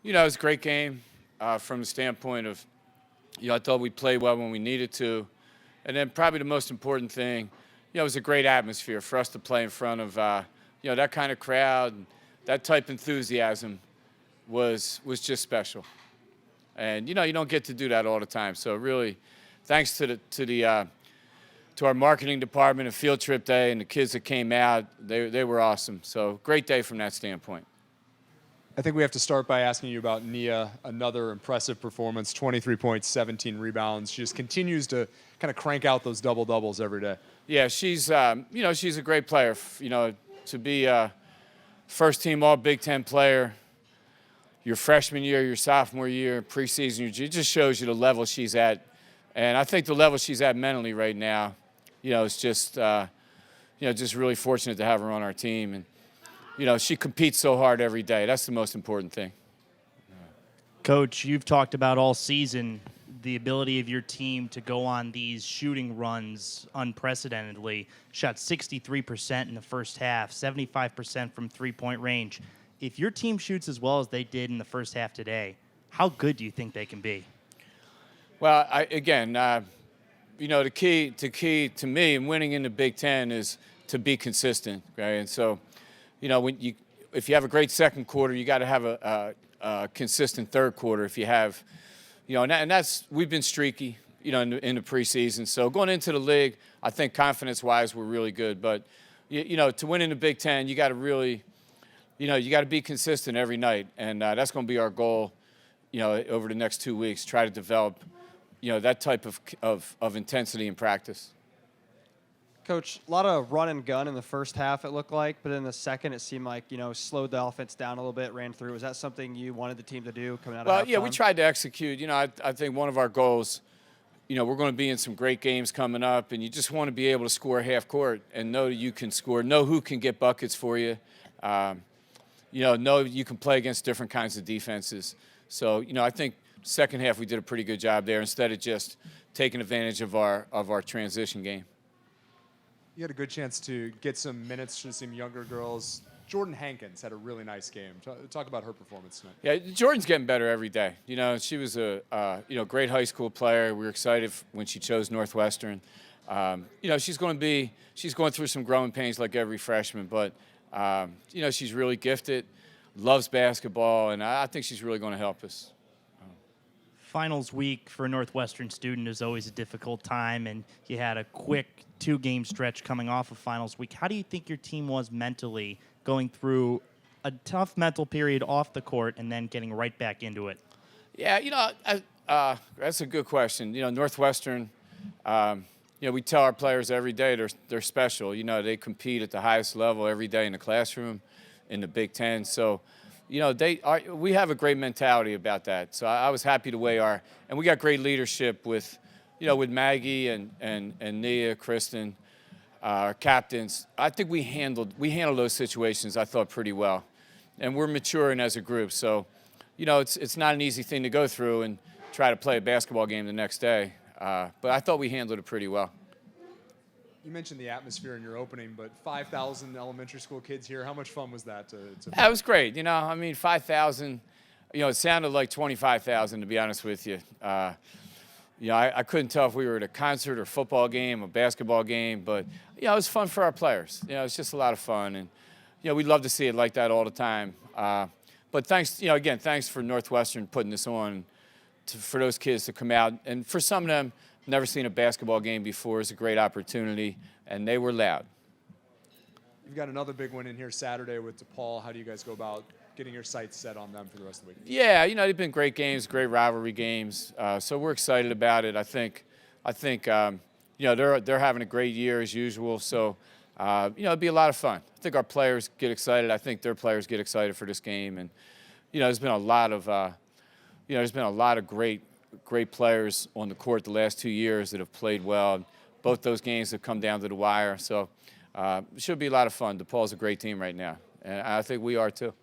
It was a great game from the standpoint of, I thought we played well when we needed to. And then probably the most important thing, it was a great atmosphere for us to play in front of, that kind of crowd. That type of enthusiasm was just special. And, you don't get to do that all the time. So really, thanks to our marketing department and Field Trip Day and the kids that came out, they were awesome. So great day from that standpoint. I think we have to start by asking you about Nia. Another impressive performance, 23 points, 17 rebounds. She just continues to kind of crank out those double-doubles every day. Yeah, she's a great player. To be a first-team All-Big Ten player, your freshman year, your sophomore year, preseason, it just shows you the level she's at. And I think the level she's at mentally right now, it's just, just really fortunate to have her on our team. And, she competes so hard every day. That's the most important thing. Coach, you've talked about all season the ability of your team to go on these shooting runs unprecedentedly. Shot 63% in the first half, 75% from three-point range. If your team shoots as well as they did in the first half today, how good do you think they can be? Well, the key to me in winning in the Big Ten is to be consistent, right? And so, if you have a great second quarter, you got to have a consistent third quarter. If you have, and that's we've been streaky, in the preseason. So going into the league, I think confidence-wise we're really good. But to win in the Big Ten, you got to really, you got to be consistent every night, and that's going to be our goal. Over the next 2 weeks, try to develop, that type of intensity in practice. Coach, a lot of run and gun in the first half, it looked like, but in the second, it seemed like, slowed the offense down a little bit, ran through. Was that something you wanted the team to do coming out of halftime? Well, yeah, we tried to execute. I think one of our goals, we're going to be in some great games coming up, and you just want to be able to score half court and know that you can score, know who can get buckets for you, know you can play against different kinds of defenses. So, I think second half we did a pretty good job there instead of just taking advantage of our transition game. You had a good chance to get some minutes to some younger girls. Jordan Hankins had a really nice game. Talk about her performance tonight. Yeah, Jordan's getting better every day. She was a great high school player. We were excited when she chose Northwestern. She's going through some growing pains like every freshman, but she's really gifted, loves basketball, and I think she's really going to help us. Finals week for a Northwestern student is always a difficult time, and you had a quick 2-game stretch coming off of finals week. How do you think your team was mentally going through a tough mental period off the court and then getting right back into it? Yeah, that's a good question. Northwestern, we tell our players every day they're special. They compete at the highest level every day in the classroom, in the Big Ten. So, we have a great mentality about that. So I was happy the way and we got great leadership with Maggie and Nia, Kristen, our captains. I think we handled those situations, I thought, pretty well. And we're maturing as a group. So, it's not an easy thing to go through and try to play a basketball game the next day. But I thought we handled it pretty well. You mentioned the atmosphere in your opening, but 5,000 elementary school kids here. How much fun was that? That was great. 5,000, it sounded like 25,000, to be honest with you. I couldn't tell if we were at a concert or football game or basketball game, but, it was fun for our players. It's just a lot of fun. And, we'd love to see it like that all the time. But thanks, thanks for Northwestern putting this on for those kids to come out. And for some of them, never seen a basketball game before. It's a great opportunity, and they were loud. You've got another big one in here Saturday with DePaul. How do you guys go about getting your sights set on them for the rest of the week? Yeah, they've been great games, great rivalry games. So we're excited about it. I think they're having a great year as usual. So it'll be a lot of fun. I think our players get excited. I think their players get excited for this game. And there's been a lot of great players on the court the last 2 years that have played well. Both those games have come down to the wire. So it should be a lot of fun. DePaul's a great team right now, and I think we are too.